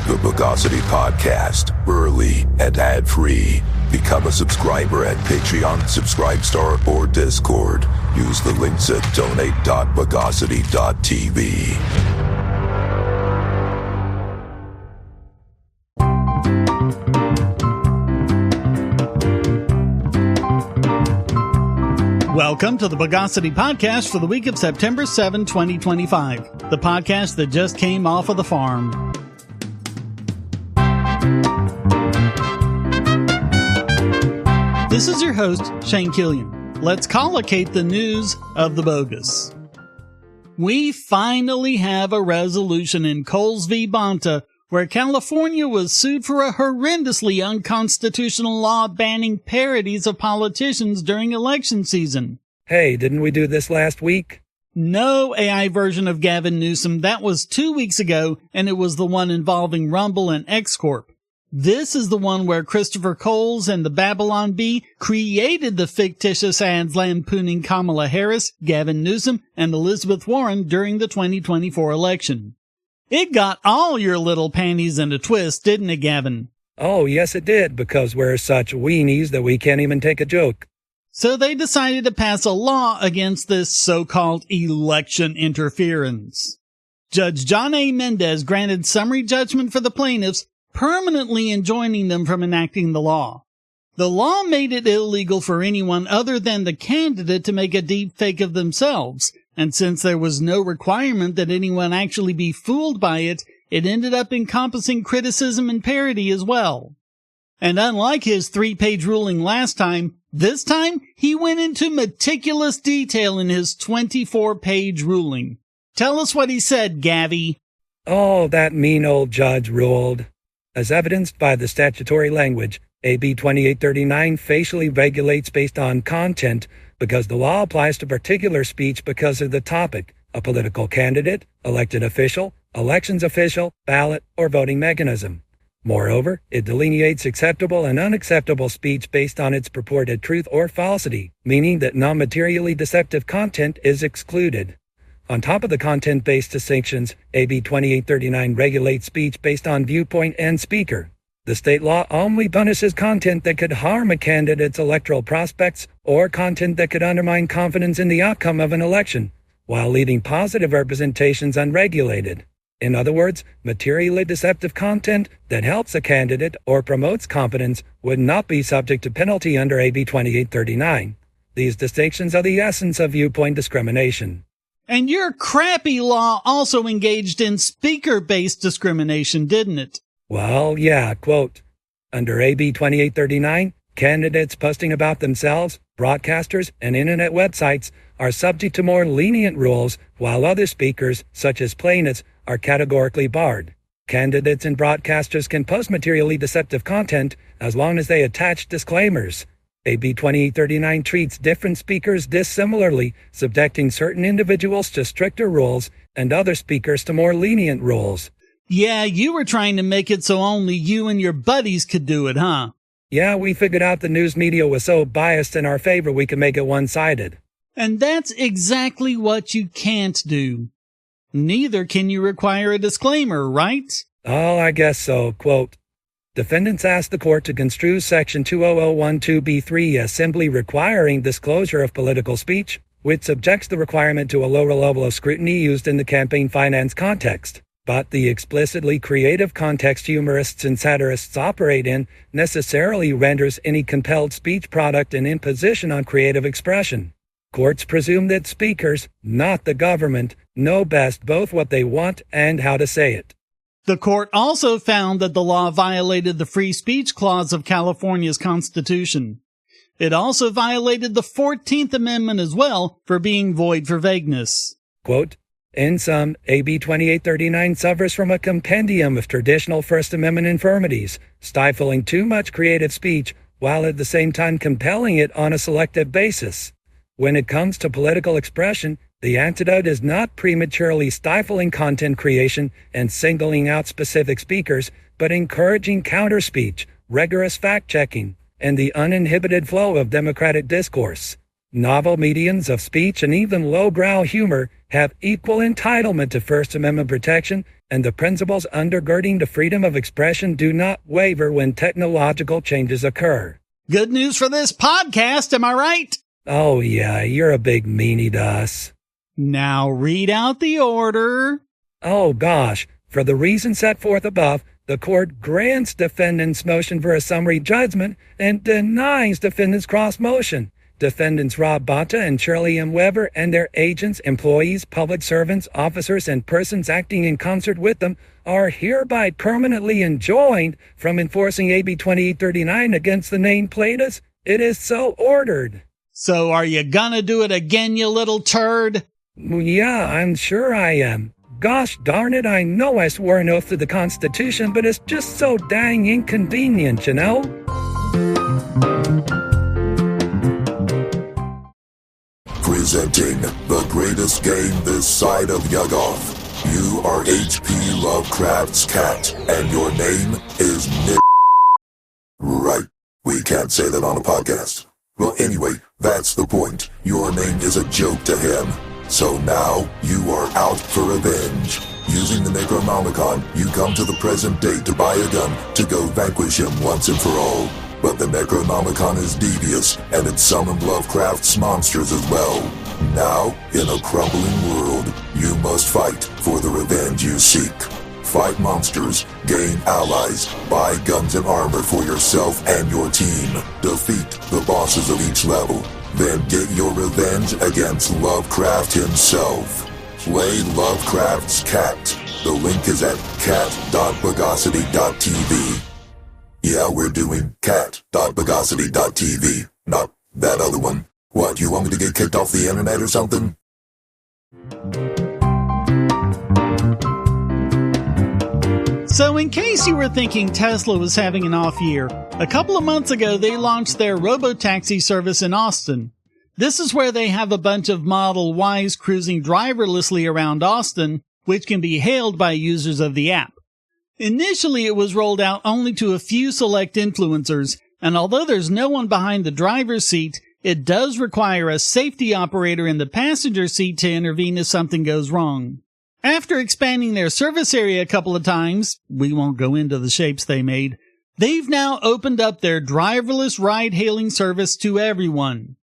The Bogosity Podcast, early and ad-free. Become a subscriber at Patreon, Subscribestar, or Discord. Use the links at donate.bogosity.tv. Welcome to the Bogosity Podcast for the week of September 7, 2025. The podcast that just came off of the farm. This is your host, Shane Killian. Let's collocate the news of the bogus. We finally have a resolution in Kohls v. Bonta where California was sued for a horrendously unconstitutional law banning parodies of politicians during election season. Hey, didn't we do this last week? No AI version of Gavin Newsom. That was 2 weeks ago, and it was the one involving Rumble and X Corp. This is the one where Christopher Kohls and the Babylon Bee created the fictitious ads lampooning Kamala Harris, Gavin Newsom, and Elizabeth Warren during the 2024 election. It got all your little panties in a twist, didn't it, Gavin? Oh, yes it did, because we're such weenies that we can't even take a joke. So they decided to pass a law against this so-called election interference. Judge John A. Mendez granted summary judgment for the plaintiffs, permanently enjoining them from enacting the law. The law made it illegal for anyone other than the candidate to make a deep fake of themselves, and since there was no requirement that anyone actually be fooled by it, it ended up encompassing criticism and parody as well. And unlike his 3-page ruling last time, this time he went into meticulous detail in his 24-page ruling. Tell us what he said, Gavi. Oh, that mean old judge ruled. As evidenced by the statutory language, AB 2839 facially regulates based on content because the law applies to particular speech because of the topic, a political candidate, elected official, elections official, ballot, or voting mechanism. Moreover, it delineates acceptable and unacceptable speech based on its purported truth or falsity, meaning that non-materially deceptive content is excluded. On top of the content-based distinctions, AB 2839 regulates speech based on viewpoint and speaker. The state law only punishes content that could harm a candidate's electoral prospects or content that could undermine confidence in the outcome of an election, while leaving positive representations unregulated. In other words, materially deceptive content that helps a candidate or promotes confidence would not be subject to penalty under AB 2839. These distinctions are the essence of viewpoint discrimination. And your crappy law also engaged in speaker-based discrimination, didn't it? Well, yeah, quote, under AB 2839, candidates posting about themselves, broadcasters, and internet websites are subject to more lenient rules, while other speakers, such as plaintiffs, are categorically barred. Candidates and broadcasters can post materially deceptive content as long as they attach disclaimers. AB 2839 treats different speakers dissimilarly, subjecting certain individuals to stricter rules and other speakers to more lenient rules. Yeah, you were trying to make it so only you and your buddies could do it, huh? Yeah, we figured out the news media was so biased in our favor we could make it one-sided. And that's exactly what you can't do. Neither can you require a disclaimer, right? Oh, I guess so. Quote, defendants asked the court to construe Section 20012B3 as simply requiring disclosure of political speech, which subjects the requirement to a lower level of scrutiny used in the campaign finance context. But the explicitly creative context humorists and satirists operate in necessarily renders any compelled speech product an imposition on creative expression. Courts presume that speakers, not the government, know best both what they want and how to say it. The court also found that the law violated the free speech clause of California's Constitution. It also violated the 14th Amendment as well for being void for vagueness. Quote, in sum, AB 2839 suffers from a compendium of traditional First Amendment infirmities, stifling too much creative speech while at the same time compelling it on a selective basis. When it comes to political expression, the antidote is not prematurely stifling content creation and singling out specific speakers, but encouraging counter-speech, rigorous fact-checking, and the uninhibited flow of democratic discourse. Novel mediums of speech and even lowbrow humor have equal entitlement to First Amendment protection, and the principles undergirding the freedom of expression do not waver when technological changes occur. Good news for this podcast, am I right? Oh yeah, you're a big meanie to us. Now read out the order. Oh gosh, for the reasons set forth above, the court grants defendant's motion for a summary judgment and denies defendant's cross motion. Defendants Rob Bonta and Shirley M. Weber and their agents, employees, public servants, officers, and persons acting in concert with them are hereby permanently enjoined from enforcing AB 2839 against the named plaintiffs. It is so ordered. So are you gonna do it again, you little turd? Yeah, I'm sure I am. Gosh darn it, I know I swore an oath to the Constitution, but it's just so dang inconvenient, you know? Presenting the greatest game this side of Yugoth. You are H.P. Lovecraft's cat, and your name is Nick. Right, we can't say that on a podcast. Well, anyway, that's the point. Your name is a joke to him. So now, you are out for revenge. Using the Necronomicon, you come to the present day to buy a gun to go vanquish him once and for all. But the Necronomicon is devious, and it summoned Lovecraft's monsters as well. Now, in a crumbling world, you must fight for the revenge you seek. Fight monsters, gain allies, buy guns and armor for yourself and your team. Defeat the bosses of each level. Then get your revenge against Lovecraft himself. Play Lovecraft's cat. The link is at cat.bogosity.tv. Yeah, we're doing cat.bogosity.tv, not that other one. What, you want me to get kicked off the internet or something? So in case you were thinking Tesla was having an off year, a couple of months ago they launched their robotaxi service in Austin. This is where they have a bunch of Model Ys cruising driverlessly around Austin, which can be hailed by users of the app. Initially, it was rolled out only to a few select influencers, and although there's no one behind the driver's seat, it does require a safety operator in the passenger seat to intervene if something goes wrong. After expanding their service area a couple of times, we won't go into the shapes they made, they've now opened up their driverless ride-hailing service to everyone.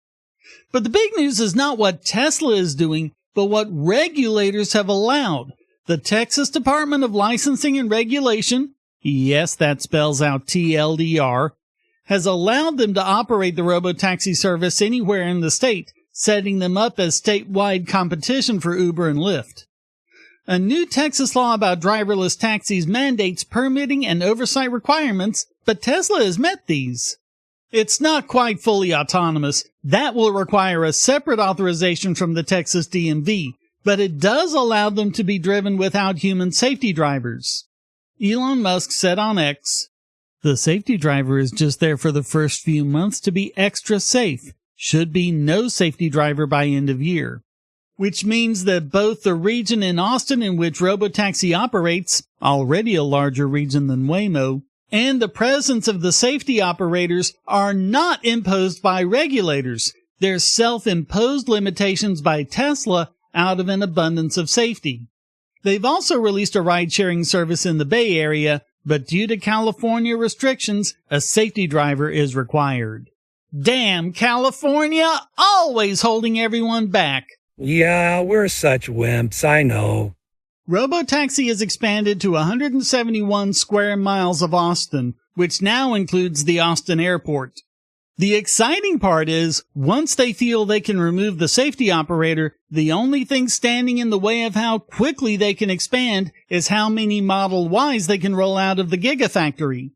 But the big news is not what Tesla is doing, but what regulators have allowed. The Texas Department of Licensing and Regulation, yes, that spells out TLDR, has allowed them to operate the robotaxi service anywhere in the state, setting them up as statewide competition for Uber and Lyft. A new Texas law about driverless taxis mandates permitting and oversight requirements, but Tesla has met these. It's not quite fully autonomous. That will require a separate authorization from the Texas DMV, but it does allow them to be driven without human safety drivers. Elon Musk said on X, "The safety driver is just there for the first few months to be extra safe. Should be no safety driver by end of year." Which means that both the region in Austin in which robotaxi operates, already a larger region than Waymo, and the presence of the safety operators are not imposed by regulators. They're self-imposed limitations by Tesla out of an abundance of safety. They've also released a ride-sharing service in the Bay Area, but due to California restrictions, a safety driver is required. Damn, California, always holding everyone back. Yeah, we're such wimps, I know. Robotaxi has expanded to 171 square miles of Austin, which now includes the Austin airport. The exciting part is, once they feel they can remove the safety operator, the only thing standing in the way of how quickly they can expand is how many Model Ys they can roll out of the Gigafactory.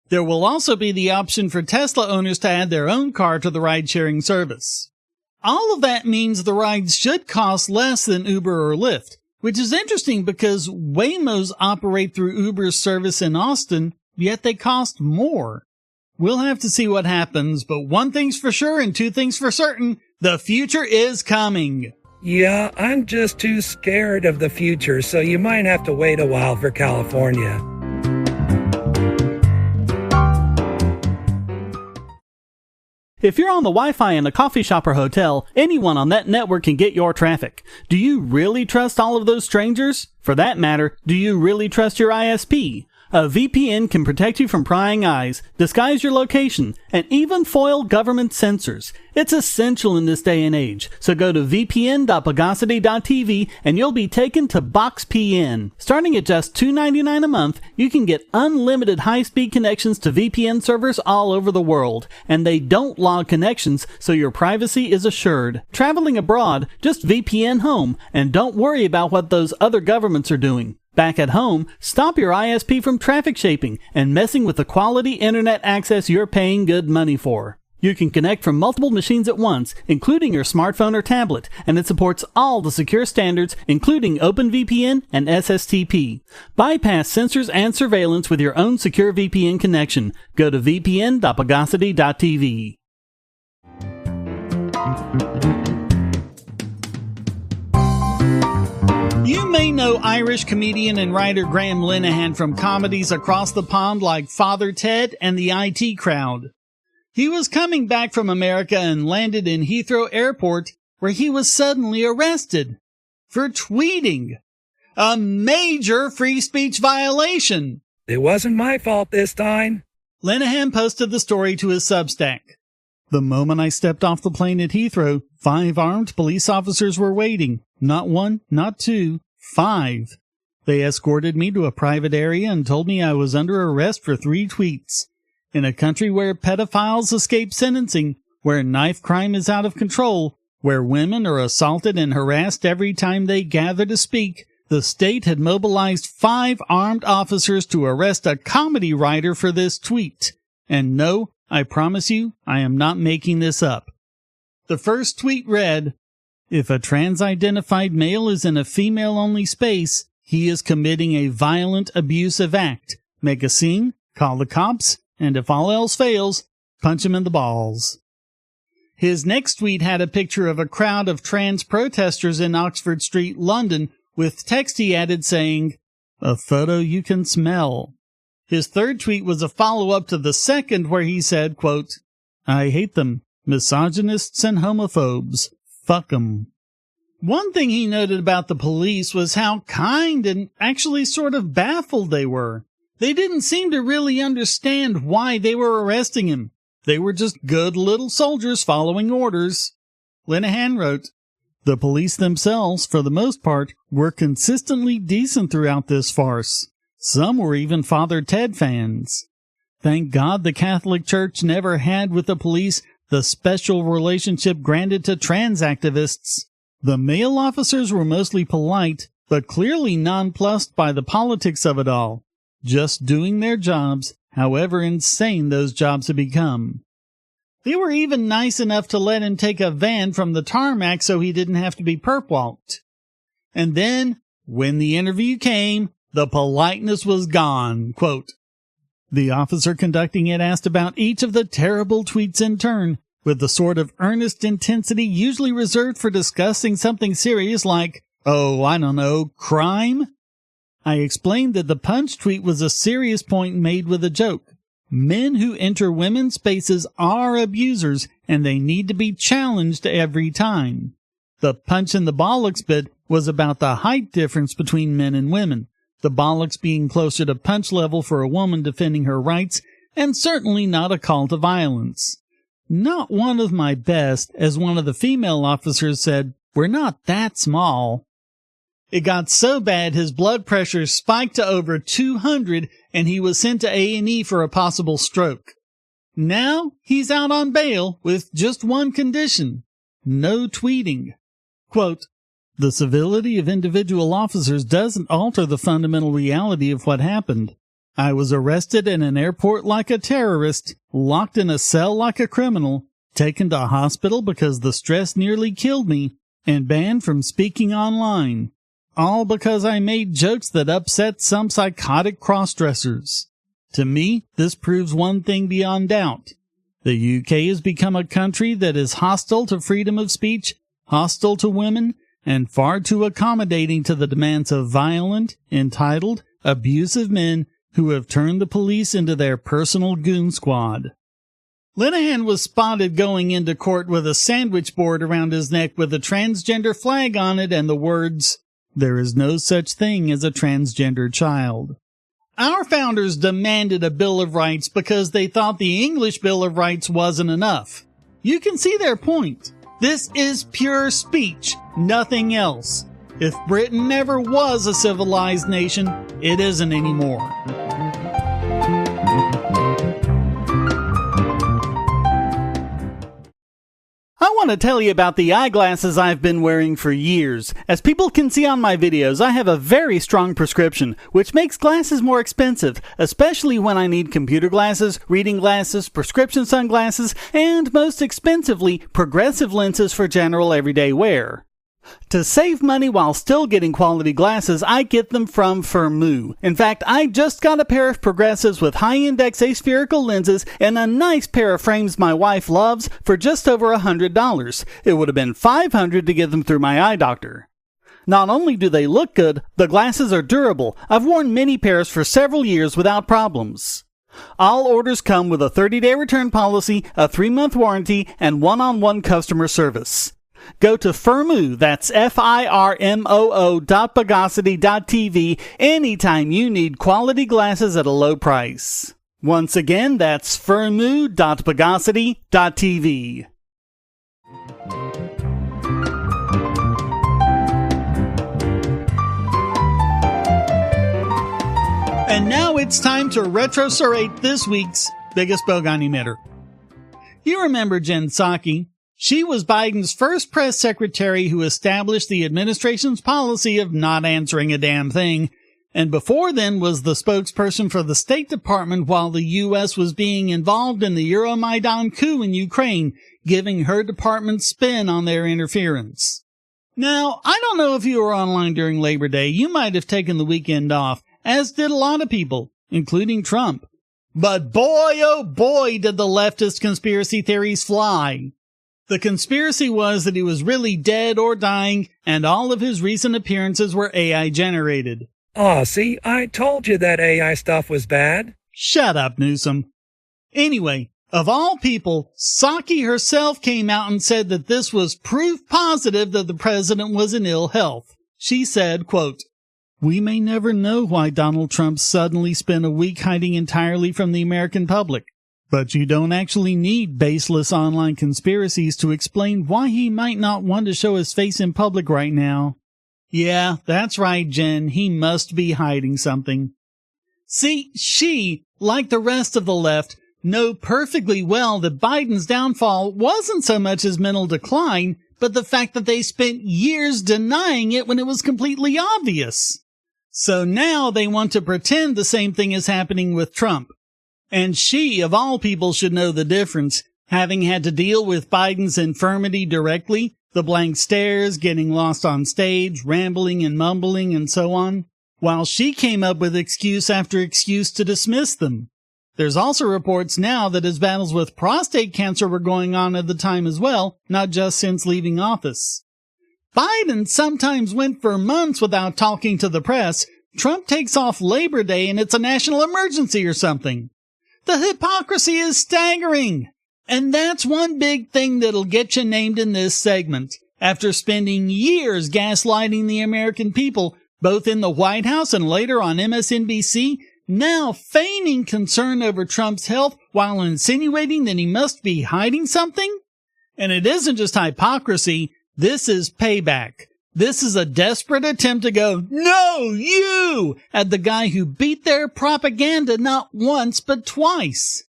There will also be the option for Tesla owners to add their own car to the ride-sharing service. All of that means the rides should cost less than Uber or Lyft, which is interesting because Waymos operate through Uber's service in Austin, yet they cost more. We'll have to see what happens, but one thing's for sure and two things for certain, the future is coming. Yeah, I'm just too scared of the future, so you might have to wait a while for California. If you're on the Wi-Fi in a coffee shop or hotel, anyone on that network can get your traffic. Do you really trust all of those strangers? For that matter, do you really trust your ISP? A VPN can protect you from prying eyes, disguise your location, and even foil government censors. It's essential in this day and age, so go to vpn.bogosity.tv and you'll be taken to BoxPN. Starting at just $2.99 a month, you can get unlimited high-speed connections to VPN servers all over the world, and they don't log connections, so your privacy is assured. Traveling abroad, just VPN home, and don't worry about what those other governments are doing. Back at home, stop your ISP from traffic shaping and messing with the quality internet access you're paying good money for. You can connect from multiple machines at once, including your smartphone or tablet, and it supports all the secure standards, including OpenVPN and SSTP. Bypass censors and surveillance with your own secure VPN connection. Go to vpn.bogosity.tv. You may know Irish comedian and writer Graham Linehan from comedies across the pond like Father Ted and the IT Crowd. He was coming back from America and landed in Heathrow Airport, where he was suddenly arrested for tweeting. A major free speech violation. It wasn't my fault this time. Linehan posted the story to his Substack. The moment I stepped off the plane at Heathrow, 5 armed police officers were waiting. Not 1, not 2, 5. They escorted me to a private area and told me I was under arrest for 3 tweets. In a country where pedophiles escape sentencing, where knife crime is out of control, where women are assaulted and harassed every time they gather to speak, the state had mobilized 5 armed officers to arrest a comedy writer for this tweet. And no, I promise you, I am not making this up. The first tweet read, "If a trans-identified male is in a female-only space, he is committing a violent, abusive act. Make a scene, call the cops, and if all else fails, punch him in the balls." His next tweet had a picture of a crowd of trans protesters in Oxford Street, London, with text he added saying, "A photo you can smell." His third tweet was a follow-up to the second where he said, quote, "I hate them, misogynists and homophobes. Fuck 'em." One thing he noted about the police was how kind and actually sort of baffled they were. They didn't seem to really understand why they were arresting him. They were just good little soldiers following orders. Linehan wrote, "The police themselves, for the most part, were consistently decent throughout this farce. Some were even Father Ted fans. Thank God the Catholic Church never had with the police the special relationship granted to trans activists. The male officers were mostly polite, but clearly nonplussed by the politics of it all, just doing their jobs, however insane those jobs have become. They were even nice enough to let him take a van from the tarmac so he didn't have to be perp-walked. And then, when the interview came, the politeness was gone." Quote, "The officer conducting it asked about each of the terrible tweets in turn, with the sort of earnest intensity usually reserved for discussing something serious like, oh, I don't know, crime? I explained that the punch tweet was a serious point made with a joke. Men who enter women's spaces are abusers, and they need to be challenged every time. The punch in the bollocks bit was about the height difference between men and women, the bollocks being closer to punch level for a woman defending her rights, and certainly not a call to violence. Not one of my best, as one of the female officers said, we're not that small." It got so bad his blood pressure spiked to over 200 and he was sent to A&E for a possible stroke. Now he's out on bail with just one condition: no tweeting. Quote, "The civility of individual officers doesn't alter the fundamental reality of what happened. I was arrested in an airport like a terrorist, locked in a cell like a criminal, taken to a hospital because the stress nearly killed me, and banned from speaking online. All because I made jokes that upset some psychotic cross-dressers. To me, this proves one thing beyond doubt. The UK has become a country that is hostile to freedom of speech, hostile to women, and far too accommodating to the demands of violent, entitled, abusive men who have turned the police into their personal goon squad." Linehan was spotted going into court with a sandwich board around his neck with a transgender flag on it and the words, "There is no such thing as a transgender child." Our founders demanded a Bill of Rights because they thought the English Bill of Rights wasn't enough. You can see their point. This is pure speech, nothing else. If Britain never was a civilized nation, it isn't anymore. I want to tell you about the eyeglasses I've been wearing for years. As people can see on my videos, I have a very strong prescription, which makes glasses more expensive, especially when I need computer glasses, reading glasses, prescription sunglasses, and most expensively, progressive lenses for general everyday wear. To save money while still getting quality glasses, I get them from Firmoo. In fact, I just got a pair of progressives with high-index aspherical lenses and a nice pair of frames my wife loves for just over $100. It would have been $500 to get them through my eye doctor. Not only do they look good, the glasses are durable. I've worn many pairs for several years without problems. All orders come with a 30-day return policy, a 3-month warranty, and one-on-one customer service. Go to Firmoo, that's FIRMOO.Bogosity.tv anytime you need quality glasses at a low price. Once again, that's Firmoo.Bogosity.tv. And now it's time to retrosurate this week's biggest Bogon emitter. You remember Jen Psaki. She was Biden's first press secretary who established the administration's policy of not answering a damn thing, and before then was the spokesperson for the State Department while the U.S. was being involved in the Euromaidan coup in Ukraine, giving her department's spin on their interference. Now, I don't know if you were online during Labor Day. You might have taken the weekend off, as did a lot of people, including Trump. But boy, oh boy, did the leftist conspiracy theories fly. The conspiracy was that he was really dead or dying, and all of his recent appearances were AI generated. Aw, see, I told you that AI stuff was bad. Shut up, Newsom. Anyway, of all people, Psaki herself came out and said that this was proof positive that the president was in ill health. She said, quote, "We may never know why Donald Trump suddenly spent a week hiding entirely from the American public. But you don't actually need baseless online conspiracies to explain why he might not want to show his face in public right now." Yeah, that's right, Jen. He must be hiding something. See, she, like the rest of the left, know perfectly well that Biden's downfall wasn't so much his mental decline, but the fact that they spent years denying it when it was completely obvious. So now they want to pretend the same thing is happening with Trump. And she, of all people, should know the difference, having had to deal with Biden's infirmity directly, the blank stares, getting lost on stage, rambling and mumbling, and so on, while she came up with excuse after excuse to dismiss them. There's also reports now that his battles with prostate cancer were going on at the time as well, not just since leaving office. Biden sometimes went for months without talking to the press. Trump takes off Labor Day and it's a national emergency or something. The hypocrisy is staggering. And that's one big thing that'll get you named in this segment. After spending years gaslighting the American people, both in the White House and later on MSNBC, now feigning concern over Trump's health while insinuating that he must be hiding something? And it isn't just hypocrisy, this is payback. This is a desperate attempt to go, "No, you!" at the guy who beat their propaganda not once but twice.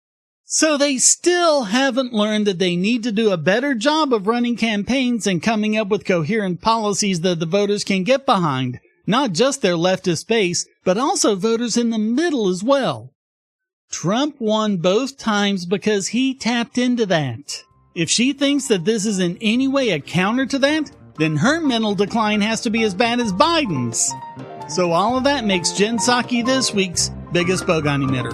So they still haven't learned that they need to do a better job of running campaigns and coming up with coherent policies that the voters can get behind. Not just their leftist base, but also voters in the middle as well. Trump won both times because he tapped into that. If she thinks that this is in any way a counter to that, then her mental decline has to be as bad as Biden's. So all of that makes Jen Psaki this week's biggest Bogon emitter.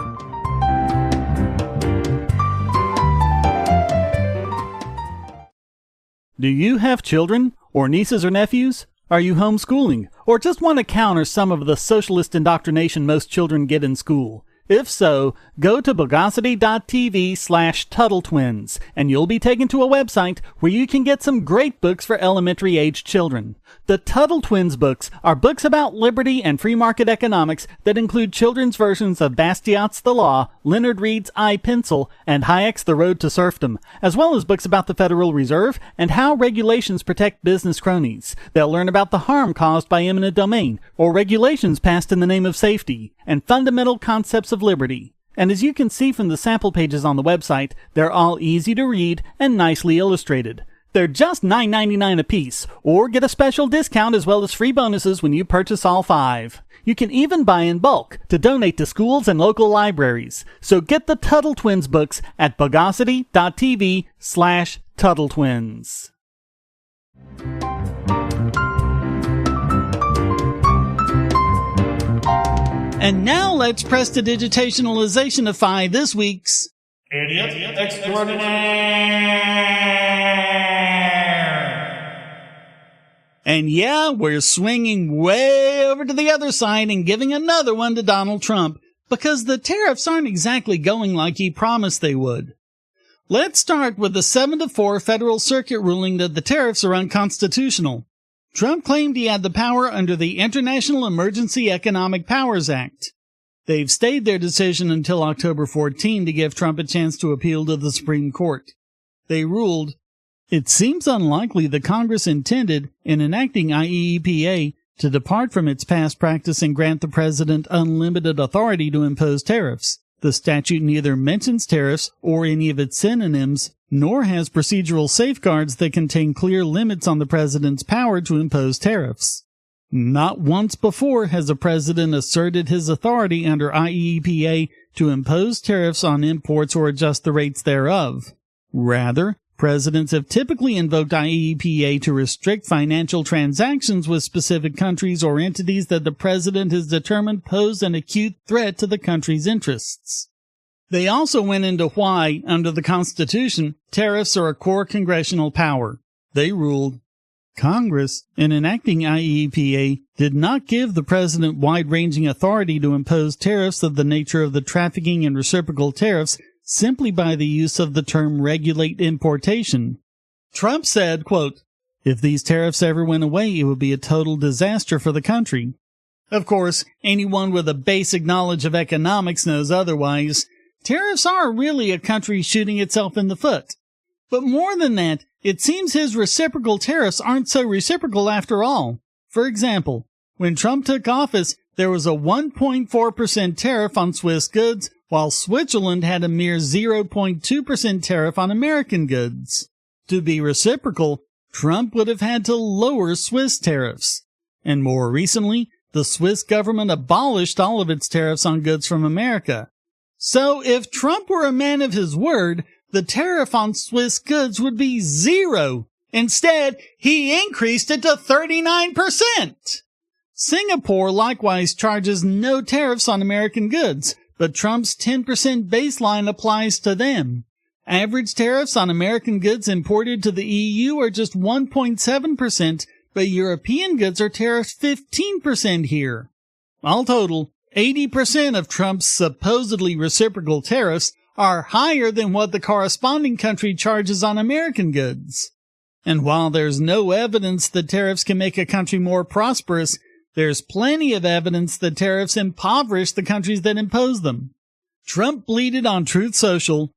Do you have children, or nieces or nephews? Are you homeschooling, or just want to counter some of the socialist indoctrination most children get in school? If so, go to Bogosity.tv/TuttleTwins, and you'll be taken to a website where you can get some great books for elementary-aged children. The Tuttle Twins books are books about liberty and free market economics that include children's versions of Bastiat's The Law, Leonard Read's I, Pencil, and Hayek's The Road to Serfdom, as well as books about the Federal Reserve and how regulations protect business cronies. They'll learn about the harm caused by eminent domain, or regulations passed in the name of safety, and fundamental concepts of liberty. And as you can see from the sample pages on the website, they're all easy to read and nicely illustrated. They're just $9.99 a piece, or get a special discount as well as free bonuses when you purchase all 5. You can even buy in bulk to donate to schools and local libraries. So get the Tuttle Twins books at Bogosity.tv/TuttleTwins. And now let's prestidigitationalizationify this week's Idiot Extraordinaire. And yeah, we're swinging way over to the other side and giving another one to Donald Trump, because the tariffs aren't exactly going like he promised they would. Let's start with the 7-4 Federal Circuit ruling that the tariffs are unconstitutional. Trump claimed he had the power under the International Emergency Economic Powers Act. They've stayed their decision until October 14 to give Trump a chance to appeal to the Supreme Court. They ruled, "It seems unlikely the Congress intended, in enacting IEEPA, to depart from its past practice and grant the President unlimited authority to impose tariffs. The statute neither mentions tariffs or any of its synonyms, nor has procedural safeguards that contain clear limits on the President's power to impose tariffs. Not once before has a president asserted his authority under IEEPA to impose tariffs on imports or adjust the rates thereof. Rather, presidents have typically invoked IEEPA to restrict financial transactions with specific countries or entities that the president has determined pose an acute threat to the country's interests." They also went into why, under the Constitution, tariffs are a core congressional power. They ruled, Congress, in enacting IEEPA, did not give the president wide-ranging authority to impose tariffs of the nature of the trafficking and reciprocal tariffs simply by the use of the term regulate importation. Trump said, quote, "If these tariffs ever went away, it would be a total disaster for the country." Of course, anyone with a basic knowledge of economics knows otherwise. Tariffs are really a country shooting itself in the foot. But more than that, it seems his reciprocal tariffs aren't so reciprocal after all. For example, when Trump took office, there was a 1.4% tariff on Swiss goods, while Switzerland had a mere 0.2% tariff on American goods. To be reciprocal, Trump would have had to lower Swiss tariffs. And more recently, the Swiss government abolished all of its tariffs on goods from America. So if Trump were a man of his word, the tariff on Swiss goods would be 0. Instead, he increased it to 39%. Singapore likewise charges no tariffs on American goods, but Trump's 10% baseline applies to them. Average tariffs on American goods imported to the EU are just 1.7%, but European goods are tariffed 15% here. All total, 80% of Trump's supposedly reciprocal tariffs are higher than what the corresponding country charges on American goods. And while there's no evidence that tariffs can make a country more prosperous, there's plenty of evidence that tariffs impoverish the countries that impose them. Trump bleated on Truth Social,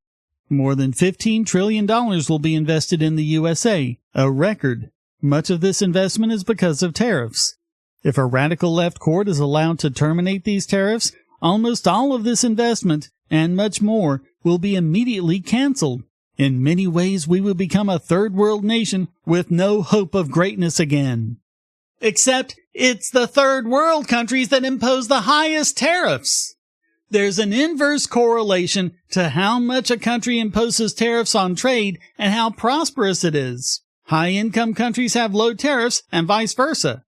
"More than $15 trillion will be invested in the USA, a record. Much of this investment is because of tariffs. If a radical left court is allowed to terminate these tariffs, almost all of this investment, and much more, will be immediately canceled. In many ways, we will become a third world nation with no hope of greatness again." Except it's the third world countries that impose the highest tariffs. There's an inverse correlation to how much a country imposes tariffs on trade and how prosperous it is. High-income countries have low tariffs and vice versa.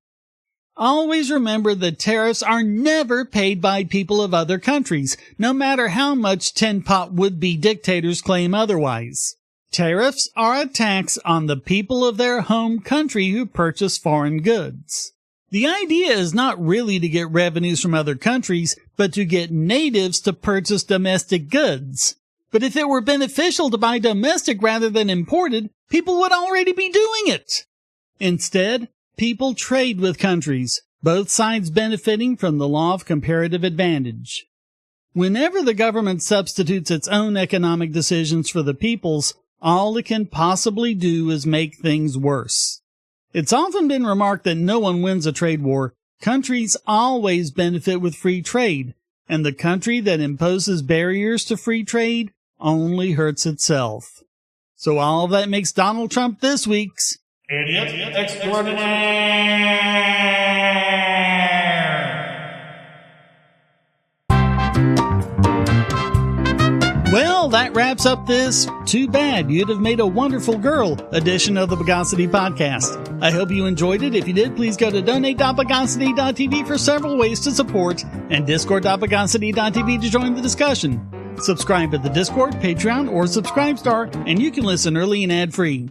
Always remember that tariffs are never paid by people of other countries, no matter how much tin-pot would-be dictators claim otherwise. Tariffs are a tax on the people of their home country who purchase foreign goods. The idea is not really to get revenues from other countries, but to get natives to purchase domestic goods. But if it were beneficial to buy domestic rather than imported, people would already be doing it. Instead, people trade with countries, both sides benefiting from the law of comparative advantage. Whenever the government substitutes its own economic decisions for the people's, all it can possibly do is make things worse. It's often been remarked that no one wins a trade war. Countries always benefit with free trade, and the country that imposes barriers to free trade only hurts itself. So all of that makes Donald Trump this week's Idiot Extraordinaire. Well, that wraps up this Too Bad You'd Have Made a Wonderful Girl edition of the Bogosity podcast. I hope you enjoyed it. If you did, please go to donate.bogosity.tv for several ways to support and discord.bogosity.tv to join the discussion. Subscribe at the Discord, Patreon, or Subscribestar, and you can listen early and ad-free.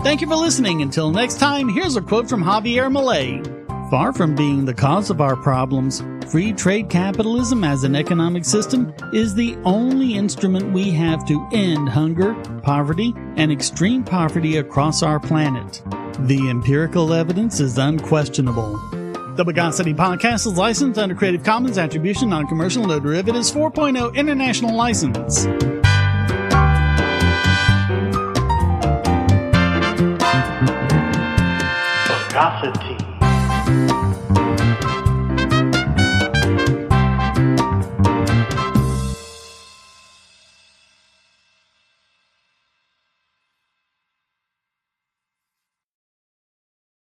Thank you for listening. Until next time, here's a quote from Javier Milei. Far from being the cause of our problems, free trade capitalism as an economic system is the only instrument we have to end hunger, poverty, and extreme poverty across our planet. The empirical evidence is unquestionable. The Bogosity podcast is licensed under Creative Commons Attribution Non-Commercial No Derivatives 4.0 International License.